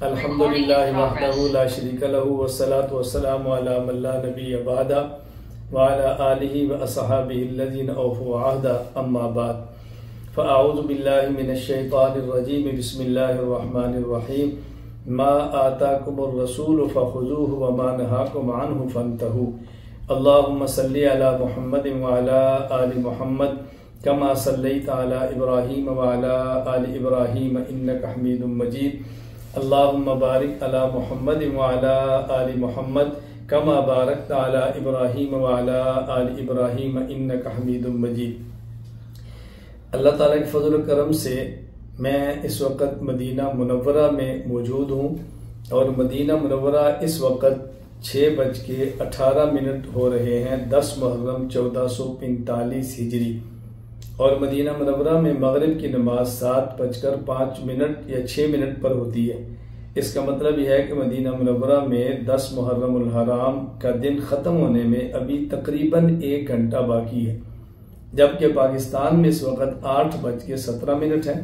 الحمد للہ وحدہ لا شریک لہ والصلاة والسلام علی من لا نبی بعدہ وعلی آلہ واصحابہ الذین اوفوا عہدہ اما بعد فاعوذ باللہ من الشیطان الرجیم بسم اللہ الرحمن الرحیم ما آتاکم الرسول فخذوہ وما نہاکم عنہ فانتہوا اللہم صلی علی محمد وعلی آل محمد کما صلیت علی ابراہیم وعلی آل ابراہیم انک حمید مجید اللہم بارک علی محمد وعلی آل محمد کما بارکت علی ابراہیم وعلی آل ابراہیم انک حمید مجید۔ اللہ تعالیٰ کے فضل و کرم سے میں اس وقت مدینہ منورہ میں موجود ہوں اور مدینہ منورہ اس وقت 6:18 ہو رہے ہیں 10 محرم 1445 ہجری، اور مدینہ منورہ میں مغرب کی نماز 7:05 یا 6 پر ہوتی ہے۔ اس کا مطلب یہ ہے کہ مدینہ منورہ میں 10 محرم الحرام کا دن ختم ہونے میں ابھی تقریباً 1 گھنٹہ باقی ہے، جبکہ پاکستان میں اس وقت 8:17 ہے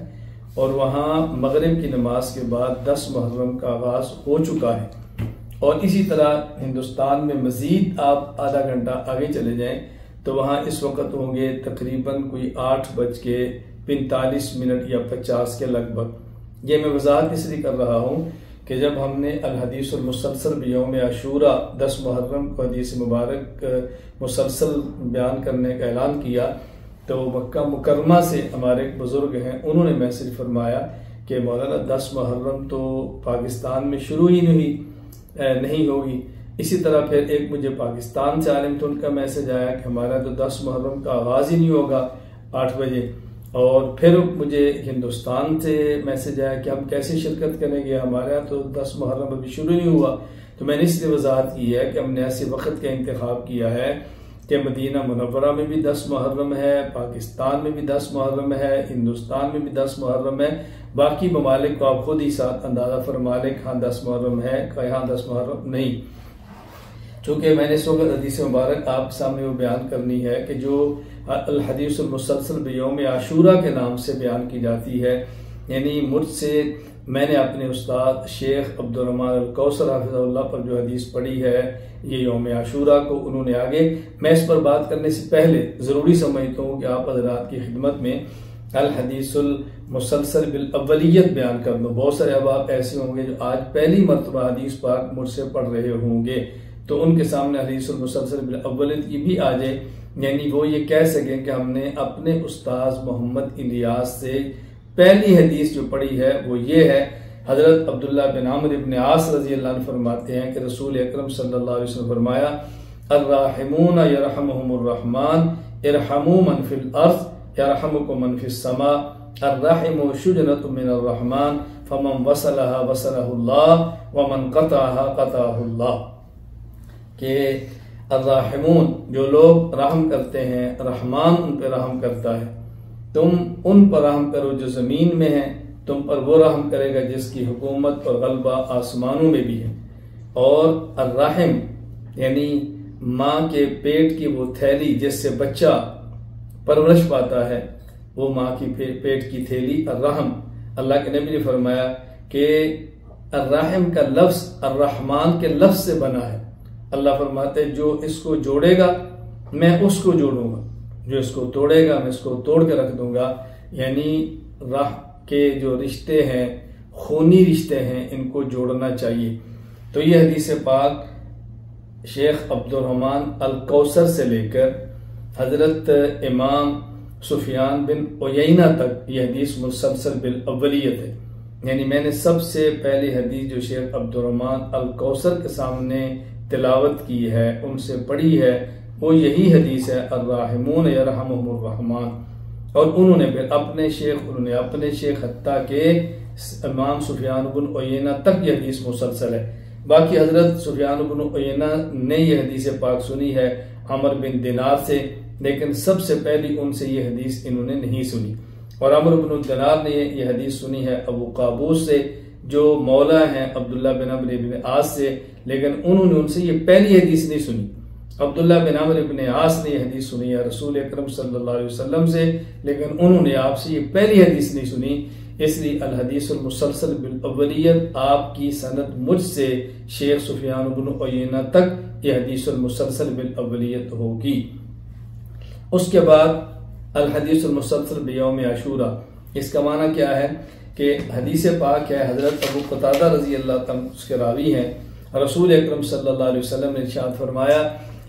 اور وہاں مغرب کی نماز کے بعد 10 محرم کا آغاز ہو چکا ہے۔ اور اسی طرح ہندوستان میں مزید آپ آدھا گھنٹہ آگے چلے جائیں تو وہاں اس وقت ہوں گے تقریباً کوئی 8:45 یا 50 کے لگ بھگ۔ یہ میں وضاحت اس لیے کر رہا ہوں کہ جب ہم نے الحدیث المسلسل بیوم عاشوراء 10 محرم کو حدیث مبارک مسلسل بیان کرنے کا اعلان کیا تو مکہ مکرمہ سے ہمارے ایک بزرگ ہیں، انہوں نے میسج فرمایا کہ مولانا 10 محرم تو پاکستان میں شروع ہی نہیں ہوگی۔ اسی طرح پھر ایک مجھے پاکستان سے عالم تو ان کا میسج آیا کہ ہمارا تو 10 محرم کا آغاز ہی نہیں ہوگا 8 بجے، اور پھر مجھے ہندوستان سے میسج آیا کہ ہم کیسے شرکت کریں گے، ہمارے یہاں تو 10 محرم ابھی شروع نہیں ہوا۔ تو میں نے اس لیے وضاحت کی ہے کہ ہم نے ایسے وقت کا انتخاب کیا ہے کہ مدینہ منورہ میں بھی 10 محرم ہے، پاکستان میں بھی 10 محرم ہے، ہندوستان میں بھی 10 محرم ہے، باقی ممالک کو آپ خود ہی ساتھ اندازہ فرما لیں کہ ہاں 10 محرم ہے کہ یہاں 10 محرم نہیں۔ چونکہ میں نے اس وقت حدیث مبارک آپ کے سامنے وہ بیان کرنی ہے کہ جو الحدیث المسلسل بیوم عاشوراء کے نام سے بیان کی جاتی ہے، یعنی مجھ سے میں نے اپنے استاد شیخ عبدالرحمن الکوثر حافظہ اللہ پر جو حدیث پڑھی ہے یہ یوم عاشوراء کو انہوں نے آگے، میں اس پر بات کرنے سے پہلے ضروری سمجھتا ہوں کہ آپ حضرات کی خدمت میں الحدیث المسلسل بالاولیت بیان کر دوں۔ بہت سارے احباب ایسے ہوں گے جو آج پہلی مرتبہ حدیث پاک مجھ سے پڑھ رہے ہوں گے، تو ان کے سامنے حدیث المسلسل بالاولیت کی بھی آ جائے، یعنی وہ یہ کہہ سکیں کہ ہم نے اپنے استاذ محمد الیاس سے پہلی حدیث جو پڑھی ہے وہ یہ ہے۔ حضرت عبداللہ بن عمرو بن عاص رضی اللہ عنہ فرماتے ہیں کہ رسول اکرم صلی اللہ علیہ وسلم فرمایا الراحمون یرحمہم الرحمن ارحموا من فی الارض یرحمکم من فی السماء الرحم شجنۃ من الرحمن فمن وصلها وصلہ اللہ ومن قطعها قطعہ اللہ، کہ الراحمون جو لوگ رحم کرتے ہیں رحمان ان پہ رحم کرتا ہے، تم ان پر رحم کرو جو زمین میں ہیں، تم پر وہ رحم کرے گا جس کی حکومت اور غلبہ آسمانوں میں بھی ہے۔ اور الرحم یعنی ماں کے پیٹ کی وہ تھیلی جس سے بچہ پرورش پاتا ہے، وہ ماں کی پیٹ کی تھیلی الرحم۔ اللہ کے نبی نے فرمایا کہ الرحم کا لفظ الرحمن کے لفظ سے بنا ہے۔ اللہ فرماتے جو اس کو جوڑے گا میں اس کو جوڑوں گا، جو اس کو توڑے گا میں اس کو توڑ کے رکھ دوں گا، یعنی راہ کے جو رشتے ہیں خونی رشتے ہیں ان کو جوڑنا چاہیے۔ تو یہ حدیث پاک شیخ عبدالرحمن الکوثر سے لے کر حضرت امام سفیان بن عیینہ تک یہ حدیث مسلسل بالاولیت ہے، یعنی میں نے سب سے پہلی حدیث جو شیخ عبدالرحمن الکوثر کے سامنے تلاوت کی ہے ان سے پڑھی ہے وہ یہی حدیث ہے الراحمون یرحمہم الرحمن، اور انہوں نے پھر اپنے شیخ حتیٰ کہ امام سفیان بن عیینہ تک یہ حدیث مسلسل ہے۔ باقی حضرت سفیان بن عیینہ نے یہ حدیث پاک سنی ہے عمر بن دینار سے، لیکن سب سے پہلی ان سے یہ حدیث انہوں نے نہیں سنی، اور عمر بن دینار نے یہ حدیث سنی ہے ابو قابوس سے جو مولا ہیں عبداللہ بن عمرو بن عاص سے، لیکن انہوں نے ان سے یہ پہلی حدیث نہیں سنی۔ عبداللہ بن عمرو بن عاص نے یہ حدیث سنی ہے رسول اکرم صلی اللہ علیہ وسلم سے، لیکن انہوں نے آپ سے یہ پہلی حدیث نہیں سنی، اس لیے الحدیث المسلسل بالاولیت آپ کی سند مجھ سے شیخ سفیان بن عیینہ تک یہ حدیث المسلسل بالاولیت ہوگی۔ اس کے بعد الحدیث المسلسل بیوم عاشورہ، اس کا معنی کیا ہے کہ حدیث پاک ہے، حضرت ابو قتادہ رضی اللہ عنہ اس کے راوی ہیں، رسول اکرم صلی اللہ علیہ وسلم نے ارشاد فرمایا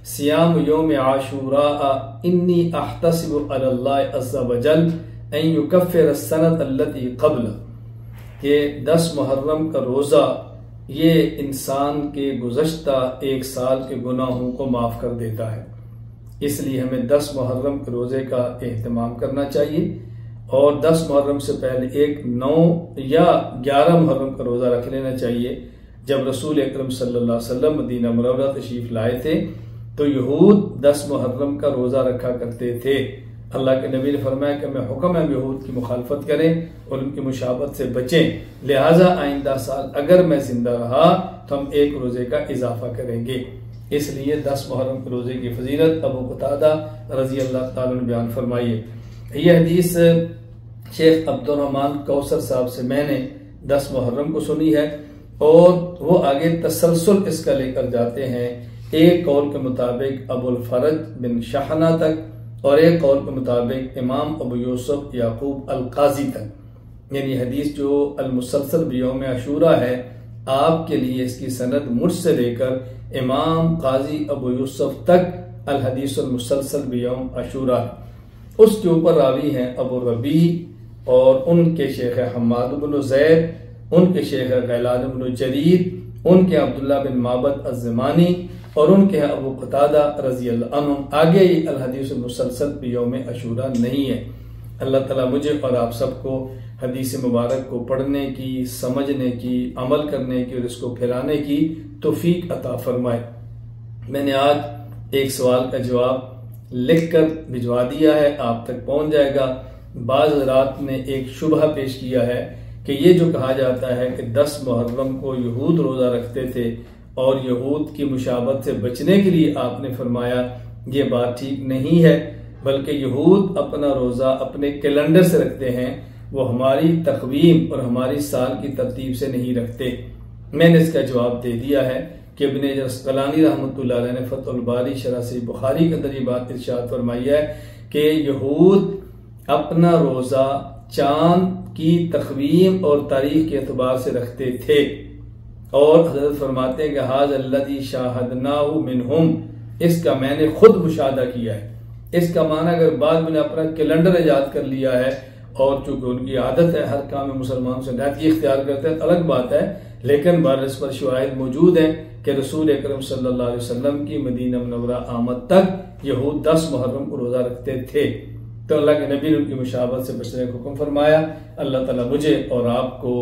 سیام یوم عاشوراء انی احتسب علی اللہ عز وجل ان یکفر السنۃ التي قبل، کہ 10 محرم کا روزہ یہ انسان کے گزشتہ ایک سال کے گناہوں کو معاف کر دیتا ہے، اس لیے ہمیں 10 محرم کے روزے کا اہتمام کرنا چاہیے، اور 10 محرم سے پہلے ایک 9 یا 11 محرم کا روزہ رکھ لینا چاہیے۔ جب رسول اکرم صلی اللہ علیہ وسلم مدینہ منورہ تشریف لائے تھے تو یہود 10 محرم کا روزہ رکھا کرتے تھے۔ اللہ کے نبی نے فرمایا کہ میں حکم ہے یہود کی مخالفت کریں اور ان کی مشابہت سے بچیں، لہٰذا آئندہ سال اگر میں زندہ رہا تو ہم ایک روزے کا اضافہ کریں گے۔ اس لیے 10 محرم کے روزے کی فضیلت ابو قتادہ رضی اللہ تعالیٰ نے بیان فرمائی ہے۔ یہ حدیث شیخ عبد الرحمن کوثر صاحب سے میں نے 10 محرم کو سنی ہے، اور وہ آگے تسلسل اس کا لے کر جاتے ہیں، ایک قول کے مطابق ابو الفرج بن شاہنہ تک اور ایک قول کے مطابق امام ابو یوسف یعقوب القاضی تک، یعنی حدیث جو المسلسل بیوم عاشورہ ہے آپ کے لیے اس کی سند مجھ سے لے کر امام قاضی ابو یوسف تک الحدیث المسلسل بیوم عاشورہ، اس کے اوپر راوی ہیں ابو ربیع اور ان کے شیخ حماد بن زید، ان کے شیخ غیلان بن جریر، ان کے عبداللہ بن معبد الزمانی، اور ان کے ابو قتادہ رضی اللہ عنہ۔ آگے الحدیث المسلسل بیوم عاشورہ نہیں ہے۔ اللہ تعالیٰ مجھے اور آپ سب کو حدیث مبارک کو پڑھنے کی، سمجھنے کی، عمل کرنے کی اور اس کو پھیلانے کی توفیق عطا فرمائے۔ میں نے آج ایک سوال کا جواب لکھ کر بھجوا دیا ہے، آپ تک پہنچ جائے گا۔ بعض حضرات نے ایک شبہ پیش کیا ہے کہ یہ جو کہا جاتا ہے کہ 10 محرم کو یہود روزہ رکھتے تھے اور یہود کی مشابہت سے بچنے کے لیے آپ نے فرمایا، یہ بات ٹھیک نہیں ہے، بلکہ یہود اپنا روزہ اپنے کیلنڈر سے رکھتے ہیں، وہ ہماری تقویم اور ہماری سال کی ترتیب سے نہیں رکھتے۔ میں نے اس کا جواب دے دیا ہے کہ ابن عسقلانی رحمۃ اللہ علیہ نے فتح الباری شرح صحیح بخاری کے اندر یہ بات ارشاد فرمائی ہے کہ یہود اپنا روزہ چاند کی تقویم اور تاریخ کے اعتبار سے رکھتے تھے، اور حضرت فرماتے ہیں کہ ھذا الذی شاہدناہ منہم، اس کا میں نے خود مشاہدہ کیا ہے۔ اس کا معنی اگر بعد میں نے اپنا کیلنڈر ایجاد کر لیا ہے اور چونکہ ان کی عادت ہے ہر کام میں مسلمان سے نیکی اختیار کرتے ہیں، الگ بات ہے، لیکن بہرحال اس پر شواہد موجود ہیں کہ رسول اکرم صلی اللہ علیہ وسلم کی مدینہ منورہ آمد تک یہود 10 محرم کو روزہ رکھتے تھے، تو اللہ کے نبی نے ان کی مشابہت سے بچنے کا حکم فرمایا۔ اللہ تعالیٰ مجھے اور آپ کو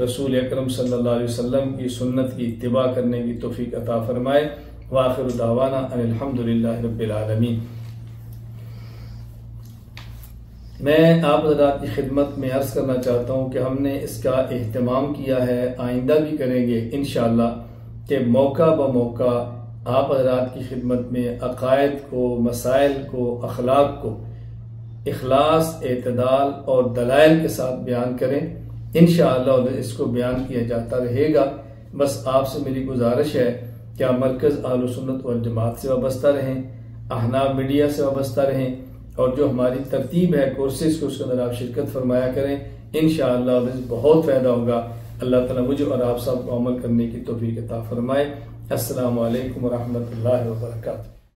رسول اکرم صلی اللہ علیہ وسلم کی سنت کی اتباع کرنے کی توفیق عطا فرمائے۔ وآخر دعوانا ان الحمدللہ رب العالمین۔ میں آپ حضرات کی خدمت میں عرض کرنا چاہتا ہوں کہ ہم نے اس کا اہتمام کیا ہے، آئندہ بھی کریں گے انشاءاللہ، کہ موقع بموقع آپ حضرات کی خدمت میں عقائد کو، مسائل کو، اخلاق کو اخلاص، اعتدال اور دلائل کے ساتھ بیان کریں۔ انشاءاللہ اس کو بیان کیا جاتا رہے گا۔ بس آپ سے میری گزارش ہے کہ آپ مرکز اہل سنت والجماعت سے وابستہ رہیں، احناف میڈیا سے وابستہ رہیں، اور جو ہماری ترتیب ہے کورسز کو اس کے اندر آپ شرکت فرمایا کریں۔ انشاءاللہ بہت فائدہ ہوگا۔ اللہ تعالیٰ مجھے اور آپ سب کو عمل کرنے کی توفیق عطا فرمائے۔ السلام علیکم ورحمۃ اللہ وبرکاتہ۔